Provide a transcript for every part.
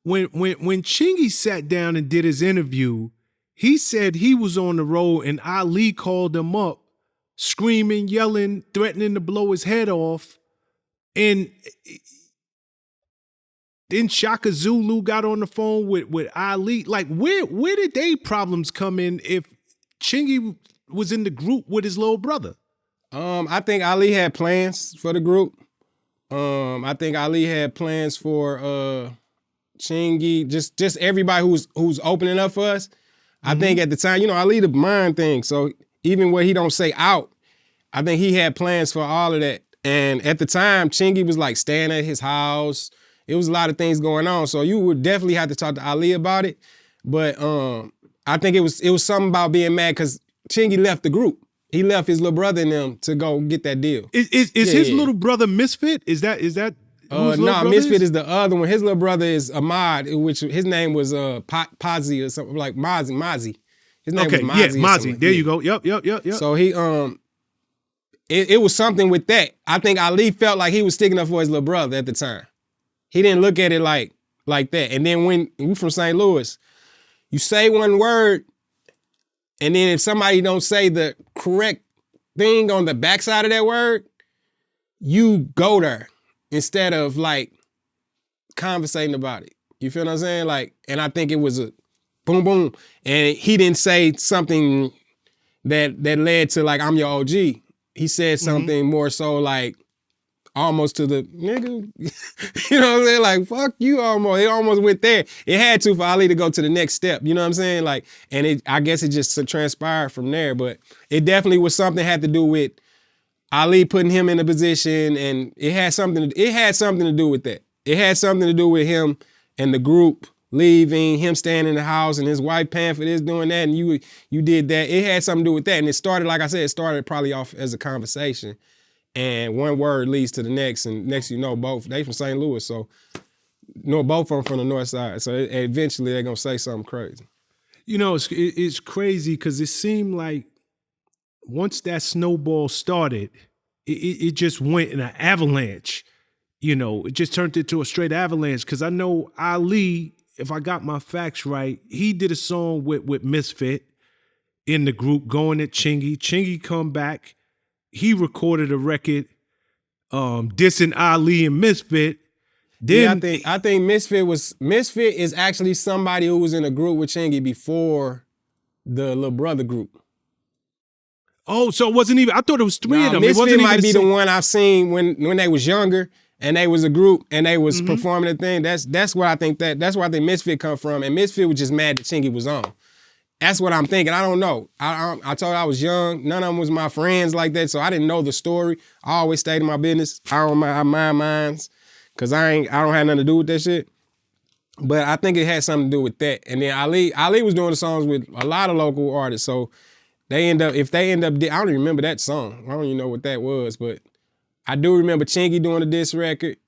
when Chingy sat down and did his interview, he said he was on the road and Ali called him up, screaming, yelling, threatening to blow his head off. And then Shaka Zulu got on the phone with Ali. Like, where did they problems come in if Chingy was in the group with his little brother? I think Ali had plans for the group. I think Ali had plans for Chingy, just everybody who's opening up for us. I think at the time, Ali the mind thing. So even what he don't say out, I think he had plans for all of that. And at the time, Chingy was like staying at his house. It was a lot of things going on. So you would definitely have to talk to Ali about it. But I think it was something about being mad because Chingy left the group. He left his little brother and them to go get that deal. Is his little brother Misfit? Is that no, Misfit is the other one. His little brother is Ahmad, which his name was Pazzi or something like Mozzie. His name was Mozzie. Yeah, Mozzie. There you go. Yep. So he it was something with that. I think Ali felt like he was sticking up for his little brother at the time. He didn't look at it like that. And then when we from St. Louis, you say one word, and then if somebody don't say the correct thing on the backside of that word, you go there instead of like conversating about it. You feel what I'm saying? Like, and I think it was a boom, boom. And he didn't say something that led to like, I'm your OG. He said something more so like almost to the nigga. You know what I'm saying? Like, fuck you almost. It almost went there. It had to for Ali to go to the next step. You know what I'm saying? Like, and I guess it just transpired from there. But it definitely was something had to do with Ali putting him in a position, and it had something to do with that. It had something to do with him and the group leaving, him staying in the house, and his wife paying for this, doing that, and you did that. It had something to do with that. And it started, like I said, it started probably off as a conversation. And one word leads to the next, and next you know, both, they from St. Louis, so both of them from the north side. So eventually they're gonna say something crazy. You know, it's crazy because it seemed like once that snowball started, it just went in an avalanche. You know, it just turned into a straight avalanche. Because I know Ali, if I got my facts right, he did a song with Misfit in the group, going at Chingy. Chingy come back. He recorded a record dissing Ali and Misfit. Then I think Misfit is actually somebody who was in a group with Chingy before the little brother group. Oh, so it wasn't even, I thought it was three of them. Misfit might be the one I've seen when they was younger and they was a group and they was performing a thing. That's where I think Misfit come from. And Misfit was just mad that Chingy was on. That's what I'm thinking. I don't know. I told you I was young. None of them was my friends like that, so I didn't know the story. I always stayed in my business. I mind mines, cause I don't have nothing to do with that shit. But I think it had something to do with that. And then Ali was doing the songs with a lot of local artists, so I don't even remember that song. I don't even know what that was, but I do remember Chingy doing the diss record,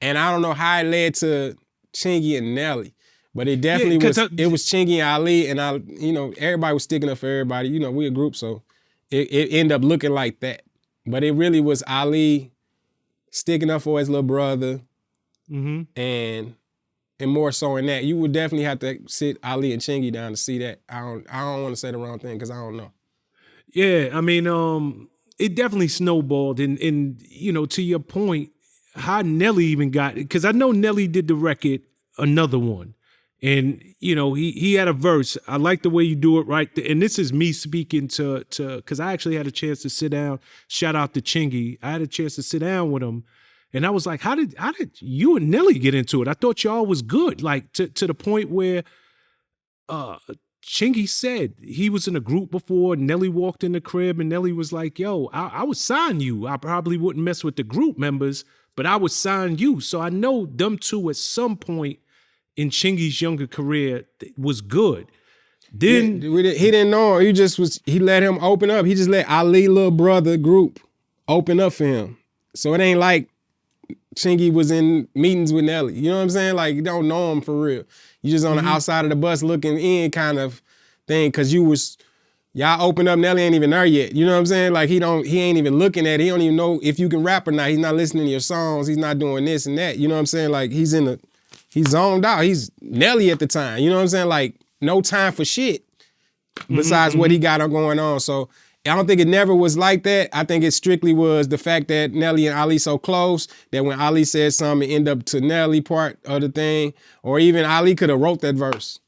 and I don't know how it led to Chingy and Nelly. But it definitely it was Chingy and Ali, and everybody was sticking up for everybody. We a group, so it ended up looking like that. But it really was Ali sticking up for his little brother, and more so in that. You would definitely have to sit Ali and Chingy down to see that. I don't want to say the wrong thing because I don't know. Yeah, I mean, it definitely snowballed, and to your point, how Nelly even got it, because I know Nelly did the record, Another One. And, he had a verse. I like the way you do it, right? And this is me speaking to because I actually had a chance to sit down. Shout out to Chingy. I had a chance to sit down with him. And I was like, how did you and Nelly get into it? I thought y'all was good. Like to the point where Chingy said he was in a group before. Nelly walked in the crib and Nelly was like, yo, I would sign you. I probably wouldn't mess with the group members, but I would sign you. So I know them two at some point in Chingy's younger career was good. Then he didn't know. He let him open up. He just let Ali little brother group open up for him. So it ain't like Chingy was in meetings with Nelly. You know what I'm saying? Like, you don't know him for real. You just on the outside of the bus looking in kind of thing, cause y'all open up, Nelly ain't even there yet. You know what I'm saying? Like he ain't even looking at it. He don't even know if you can rap or not. He's not listening to your songs. He's not doing this and that. You know what I'm saying? Like he's in He zoned out. He's Nelly at the time. You know what I'm saying? Like, no time for shit besides what he got going on. So I don't think it never was like that. I think it strictly was the fact that Nelly and Ali so close that when Ali said something, it ended up to Nelly part of the thing. Or even Ali could have wrote that verse.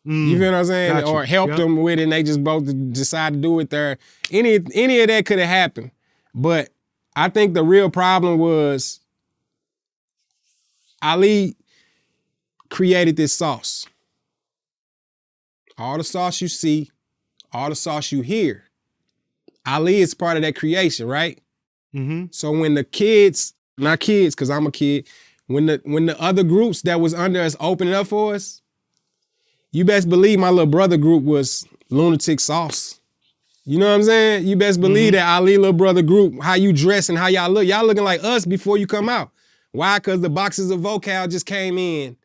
You feel what I'm saying? Gotcha. Or helped them with it and they just both decided to do it there. Any of that could have happened. But I think the real problem was Ali created this sauce. All the sauce you see, all the sauce you hear. Ali is part of that creation, right? So when the kids, not kids, because I'm a kid, when the other groups that was under us opening up for us, you best believe my little brother group was lunatic sauce. You know what I'm saying? You best believe that Ali little brother group, how you dress and how y'all look. Y'all looking like us before you come out. Why? Because the boxes of vocal just came in.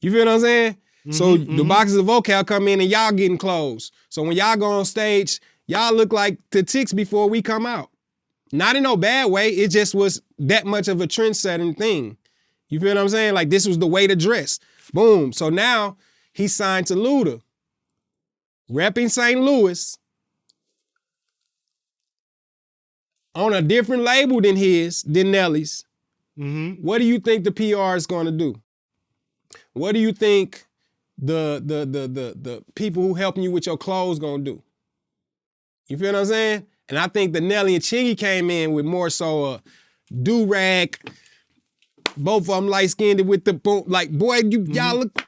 You feel what I'm saying? So the boxes of vocal come in and y'all getting clothes. So when y'all go on stage, y'all look like the ticks before we come out. Not in no bad way. It just was that much of a trend-setting thing. You feel what I'm saying? Like this was the way to dress. Boom. So now he signed to Luda. Repping St. Louis. On a different label than Nelly's. What do you think the PR is going to do? What do you think the people who helping you with your clothes gonna do? You feel what I'm saying? And I think the Nelly and Chingy came in with more so a do-rag, both of them light-skinned with the boom, like, boy, y'all look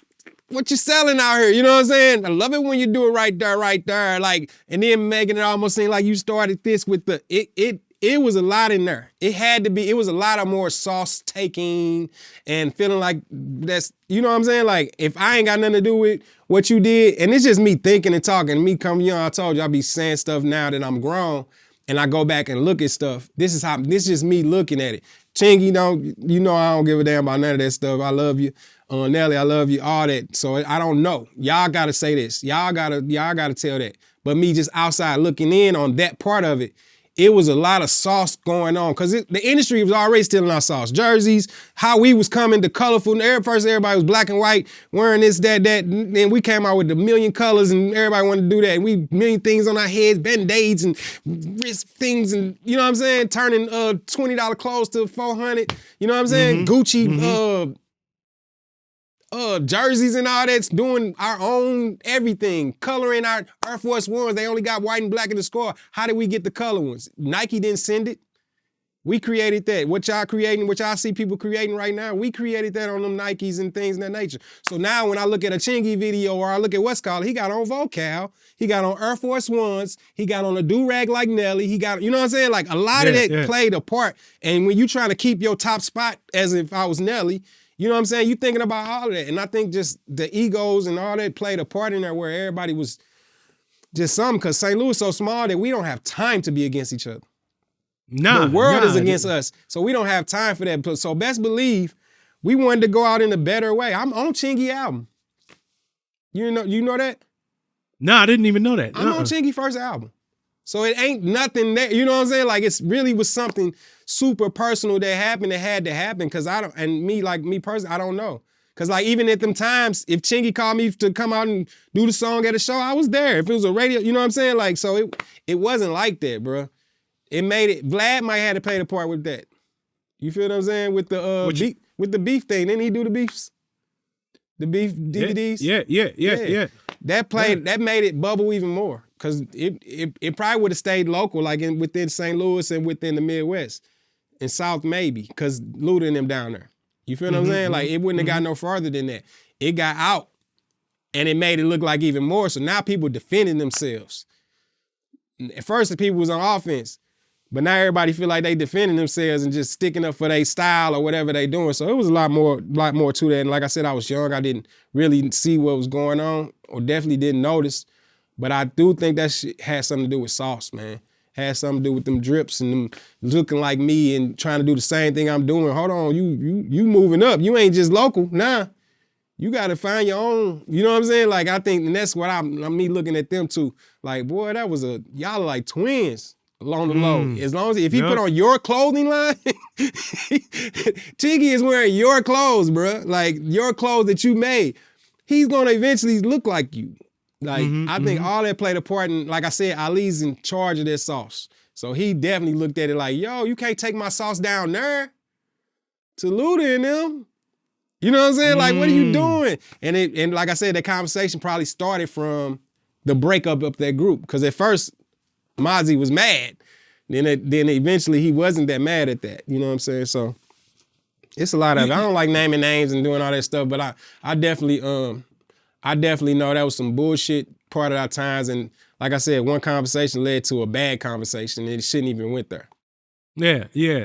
what you selling out here, you know what I'm saying? I love it when you do it right there, like, and then making it almost seem like you started this with the, it was a lot in there. It was a lot of more sauce taking and feeling like that's, you know what I'm saying? Like, if I ain't got nothing to do with what you did, and it's just me thinking and talking, me coming young, I told you I be saying stuff now that I'm grown, and I go back and look at stuff. This is just me looking at it. Chingy, you know I don't give a damn about none of that stuff. I love you. Nelly, I love you, all that. So I don't know. Y'all gotta say this. Y'all gotta tell that. But me just outside looking in on that part of it, it was a lot of sauce going on because the industry was already stealing our sauce. Jerseys, how we was coming to colorful. First, everybody was black and white, wearing this, that. And then we came out with the million colors and everybody wanted to do that. And we million things on our heads, band-aids and wrist things and, you know what I'm saying? Turning $20 clothes to $400. You know what I'm saying? Gucci, jerseys and all that's doing our own everything. Coloring our Air Force Ones. They only got white and black in the score. How did we get the color ones? Nike didn't send it. We created that. What y'all creating, what y'all see people creating right now, we created that on them Nikes and things of that nature. So now when I look at a Chingy video or I look at what's called, he got on vocal, he got on Air Force Ones, he got on a do-rag like Nelly, he got, you know what I'm saying? Like a lot of that played a part. And when you trying to keep your top spot as if I was Nelly, you know what I'm saying? You thinking about all of that. And I think just the egos and all that played a part in there where everybody was just something, because St. Louis is so small that we don't have time to be against each other. The world is against us, so we don't have time for that. So best believe we wanted to go out in a better way. I'm on Chingy album. You know that? No, I didn't even know that. I'm on Chingy first album. So it ain't nothing there, you know what I'm saying? Like it's really was something super personal that happened that had to happen. Cause me personally, I don't know. Cause like even at them times, if Chingy called me to come out and do the song at a show, I was there. If it was a radio, you know what I'm saying? Like, so it wasn't like that, bro. It made it, Vlad might have to play the part with that. You feel what I'm saying? With the with the beef thing. Didn't he do the beefs? The beef DVDs? Yeah. That made it bubble even more. Cause it probably would have stayed local, like within St. Louis and within the Midwest. And South maybe, cause Luda and them down there. You feel what I'm saying? Like it wouldn't have got no farther than that. It got out and it made it look like even more. So now people defending themselves. At first the people was on offense, but now everybody feel like they defending themselves and just sticking up for their style or whatever they doing. So it was a lot more to that. And like I said, I was young. I didn't really see what was going on or definitely didn't notice. But I do think that shit had something to do with sauce, man. Had something to do with them drips and them looking like me and trying to do the same thing I'm doing. Hold on, you moving up. You ain't just local. Nah. You gotta find your own, you know what I'm saying? Like I think, and that's what I'm me looking at them too. Like, boy, y'all are like twins. along the low. As long as if he Yup. put on your clothing line, Chingy is wearing your clothes, bro. Like your clothes that you made. He's gonna eventually look like you. Like I think all that played a part in, like I said, Ali's in charge of that sauce. So he definitely looked at it like, yo, you can't take my sauce down there to Luda and them. You know what I'm saying? Like, what are you doing? And like I said, that conversation probably started from the breakup of that group. Because at first, Mozzie was mad. Then eventually he wasn't that mad at that. You know what I'm saying? So it's a lot of it. I don't like naming names and doing all that stuff, but I definitely know that was some bullshit part of our times. And like I said, one conversation led to a bad conversation and it shouldn't even went there. Yeah, yeah.